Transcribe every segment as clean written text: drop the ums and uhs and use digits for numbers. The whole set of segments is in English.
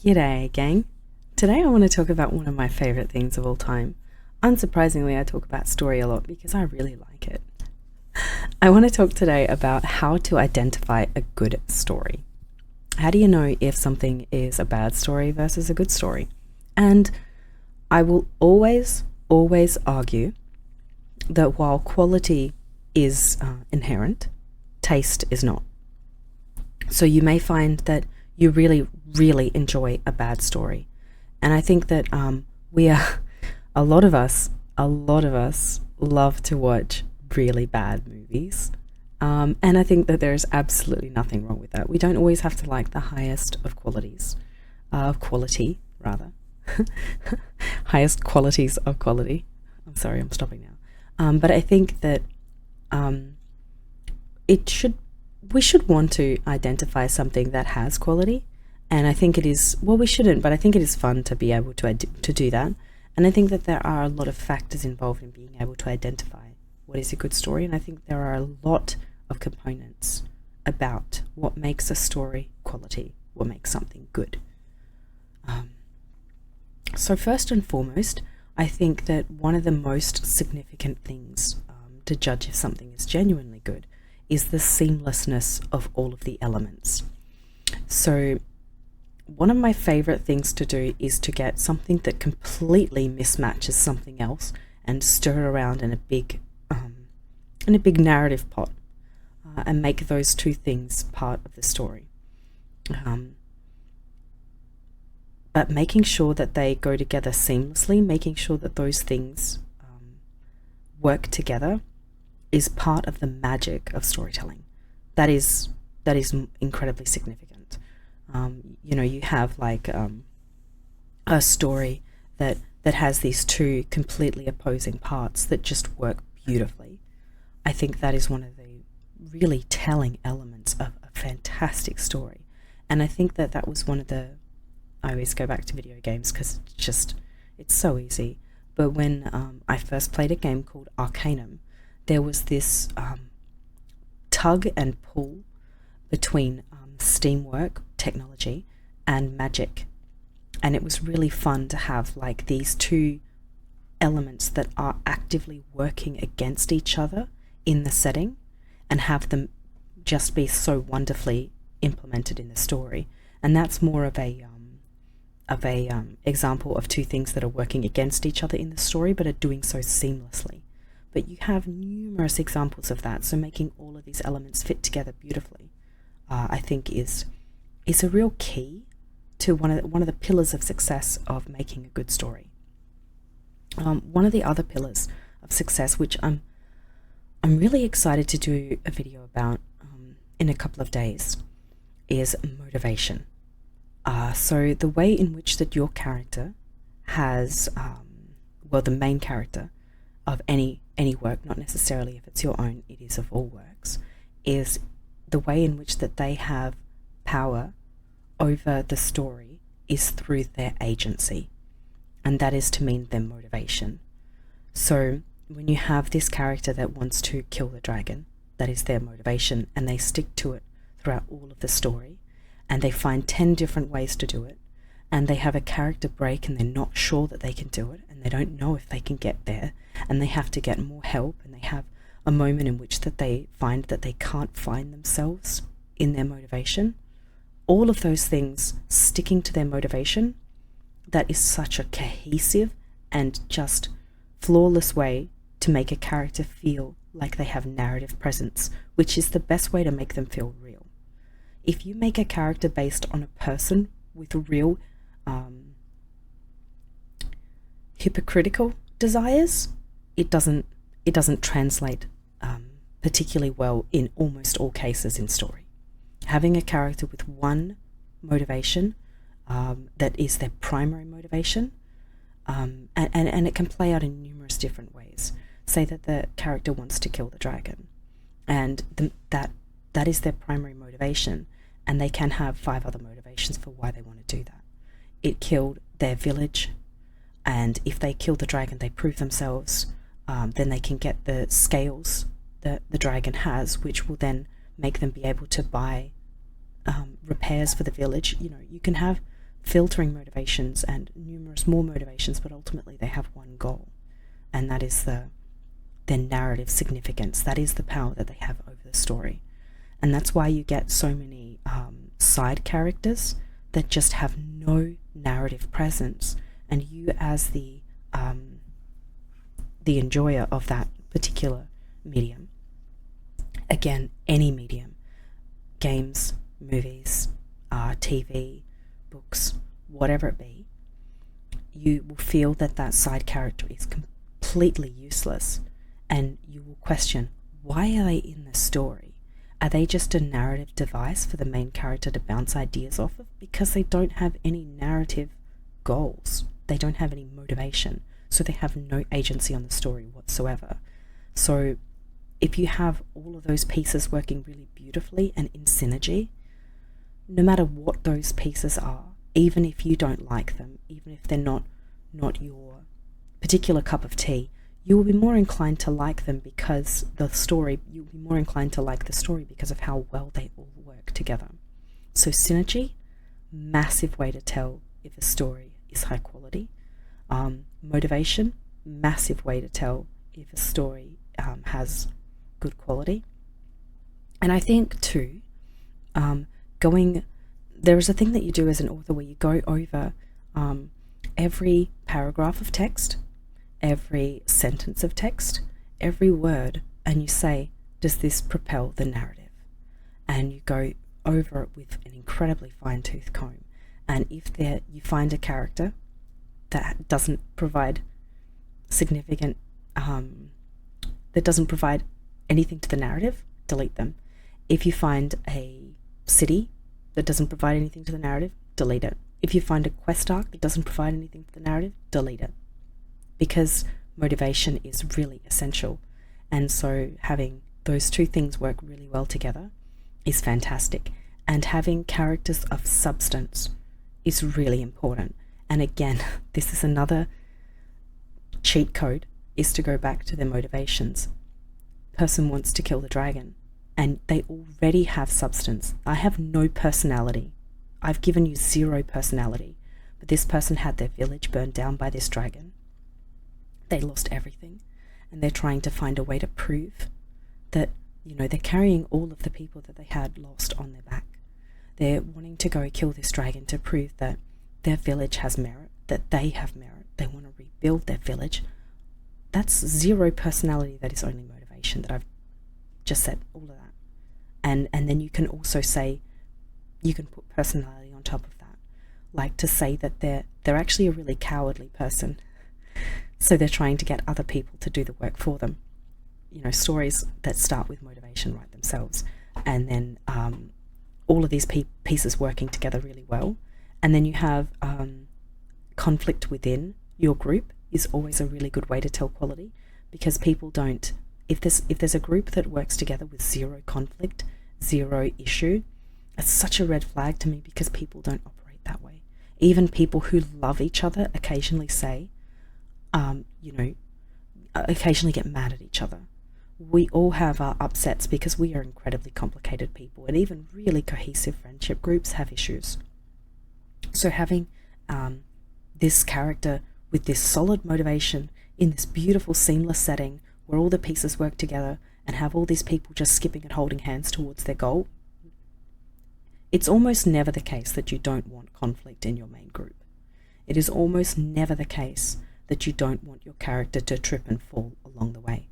G'day, gang. Today I want to talk about one of my favourite things of all time. Unsurprisingly, I talk about story a lot because I really like it. I want to talk today about how to identify a good story. How do you know if something is a bad story versus a good story? And I will always argue that while quality is inherent, taste is not. So you may find that you really enjoy a bad story. And I think that we are, a lot of us love to watch really bad movies. And I think that there's absolutely nothing wrong with that. We don't always have to like the highest of qualities, of quality, rather. Highest qualities of quality. I'm sorry, I'm stopping now. But I think that we should want to identify something that has quality. And I think it is, well, we shouldn't, but I think it is fun to be able to do that. And I think that there are a lot of factors involved in being able to identify what is a good story. And I think there are a lot of components about what makes a story quality, what makes something good. So first and foremost, I think that one of the most significant things to judge if something is genuinely good is the seamlessness of all of the elements. So one of my favorite things to do is to get something that completely mismatches something else and stir it around in a big narrative pot and make those two things part of the story. But making sure that they go together seamlessly, making sure that those things work together is part of the magic of storytelling. That is incredibly significant. You have like a story that has these two completely opposing parts that just work beautifully. I think that is one of the really telling elements of a fantastic story. And I think that was one of the, I always go back to video games because it's so easy. But when I first played a game called Arcanum, there was this tug and pull between steamwork, technology, and magic. And it was really fun to have like these two elements that are actively working against each other in the setting and have them just be so wonderfully implemented in the story. And that's more of a example of two things that are working against each other in the story but are doing so seamlessly. But you have numerous examples of that, so making all of these elements fit together beautifully, I think is a real key to one of the pillars of success of making a good story. One of the other pillars of success, which I'm really excited to do a video about in a couple of days, is motivation. So the way in which that your character has, the main character of any work, not necessarily if it's your own, it is of all works, is the way in which that they have power over the story is through their agency, and that is to mean their motivation. So when you have this character that wants to kill the dragon, that is their motivation, and they stick to it throughout all of the story, and they find 10 different ways to do it, and they have a character break and they're not sure that they can do it, and they don't know if they can get there, and they have to get more help, and they have a moment in which that they find that they can't find themselves in their motivation. All of those things sticking to their motivation, that is such a cohesive and just flawless way to make a character feel like they have narrative presence, which is the best way to make them feel real. If you make a character based on a person with real hypocritical desires, it doesn't translate particularly well in almost all cases in story. Having a character with one motivation that is their primary motivation, and it can play out in numerous different ways. Say that the character wants to kill the dragon, and that is their primary motivation, and they can have 5 other motivations for why they want to do that. It killed their village, and if they kill the dragon, they prove themselves. Then they can get the scales that the dragon has, which will then make them be able to buy repairs for the village. You can have filtering motivations and numerous more motivations, but ultimately they have one goal, and that is their narrative significance. That is the power that they have over the story. And that's why you get so many side characters that just have no narrative presence, and you as the enjoyer of that particular medium, again, any medium, games, movies, TV, books, whatever it be, you will feel that that side character is completely useless, and you will question, why are they in the story? Are they just a narrative device for the main character to bounce ideas off of? Because they don't have any narrative goals. They don't have any motivation. So they have no agency on the story whatsoever. So if you have all of those pieces working really beautifully and in synergy, no matter what those pieces are, even if you don't like them, even if they're not your particular cup of tea, you will be more inclined to like them because you'll be more inclined to like the story because of how well they all work together. So synergy, massive way to tell if a story is high quality. Motivation, massive way to tell if a story has good quality. And I think too, there is a thing that you do as an author where you go over every paragraph of text, every sentence of text, every word, and you say, does this propel the narrative? And you go over it with an incredibly fine-tooth comb. And if you find a character that doesn't provide significant, that doesn't provide anything to the narrative, delete them. If you find a city that doesn't provide anything to the narrative, delete it. If you find a quest arc that doesn't provide anything to the narrative, delete it. Because motivation is really essential. And so having those two things work really well together is fantastic. And having characters of substance is really important. And again, this is another cheat code, is to go back to their motivations. Person wants to kill the dragon, and they already have substance. I have no personality. I've given you 0 personality. But this person had their village burned down by this dragon. They lost everything, and they're trying to find a way to prove that, they're carrying all of the people that they had lost on their back. They're wanting to go kill this dragon to prove that their village has merit, that they have merit. They want to rebuild their village. That's 0 personality. That is only motivation. That I've just said all of that. And then you can also say, you can put personality on top of that. Like to say that they're actually a really cowardly person. So they're trying to get other people to do the work for them. Stories that start with motivation write themselves. And then all of these pieces working together really well. And then you have conflict within your group is always a really good way to tell quality, because people don't, if there's a group that works together with 0 conflict, 0 issue, it's such a red flag to me, because people don't operate that way. Even people who love each other occasionally say, occasionally get mad at each other. We all have our upsets because we are incredibly complicated people, and even really cohesive friendship groups have issues. So having this character with this solid motivation in this beautiful seamless setting where all the pieces work together and have all these people just skipping and holding hands towards their goal, it's almost never the case that you don't want conflict in your main group. It is almost never the case that you don't want your character to trip and fall along the way.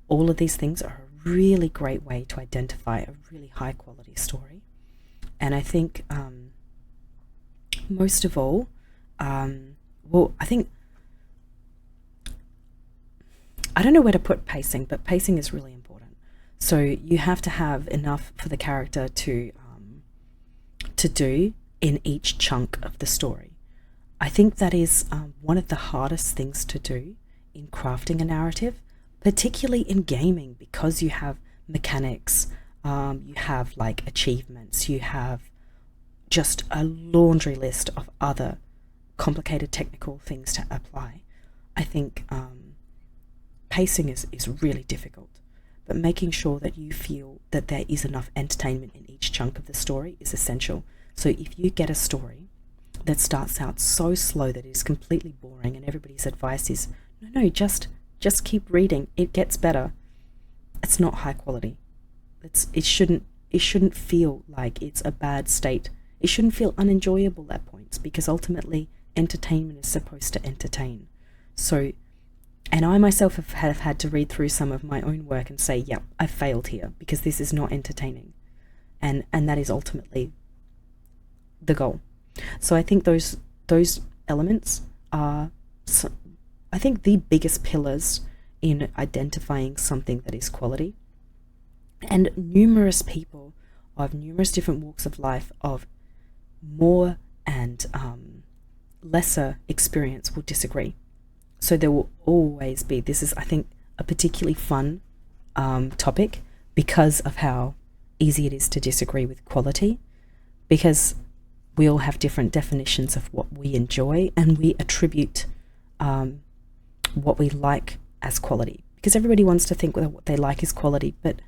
All of these things are a really great way to identify a really high quality story. And I think most of all, I don't know where to put pacing, but pacing is really important. So you have to have enough for the character to do in each chunk of the story. I think that is one of the hardest things to do in crafting a narrative, particularly in gaming, because you have mechanics, you have like achievements, you have just a laundry list of other complicated technical things to apply. I think pacing is really difficult, but making sure that you feel that there is enough entertainment in each chunk of the story is essential. So if you get a story that starts out so slow that it is completely boring, and everybody's advice is, no, just keep reading, it gets better. It's not high quality. It shouldn't feel like it's a bad state. It shouldn't feel unenjoyable at points, because ultimately entertainment is supposed to entertain. So, and I myself have had to read through some of my own work and say, yep, I failed here because this is not entertaining. And that is ultimately the goal. So I think those elements are, I think, the biggest pillars in identifying something that is quality. And numerous people of numerous different walks of life, of more and lesser experience, will disagree. So there will always be, this is, I think, a particularly fun topic because of how easy it is to disagree with quality, because we all have different definitions of what we enjoy, and we attribute what we like as quality, because everybody wants to think that what they like is quality. But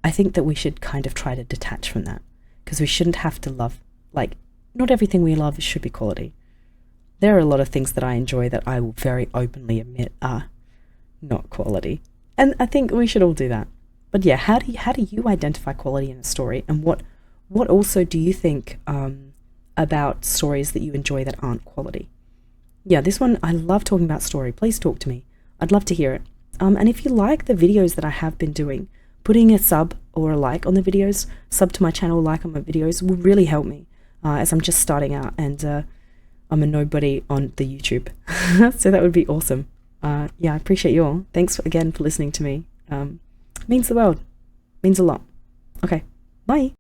I think that we should kind of try to detach from that, because we shouldn't have to love, like, not everything we love should be quality. There are a lot of things that I enjoy that I will very openly admit are not quality, and I think we should all do that. But yeah, how do you identify quality in a story, and what also do you think about stories that you enjoy that aren't quality? Yeah, this one, I love talking about story. Please talk to me. I'd love to hear it. And if you like the videos that I have been doing, putting a sub or a like on the videos, sub to my channel, like on my videos, will really help me, as I'm just starting out, and I'm a nobody on the YouTube. So that would be awesome. Yeah, I appreciate you all. Thanks again for listening to me. Means the world. Means a lot. Okay, bye.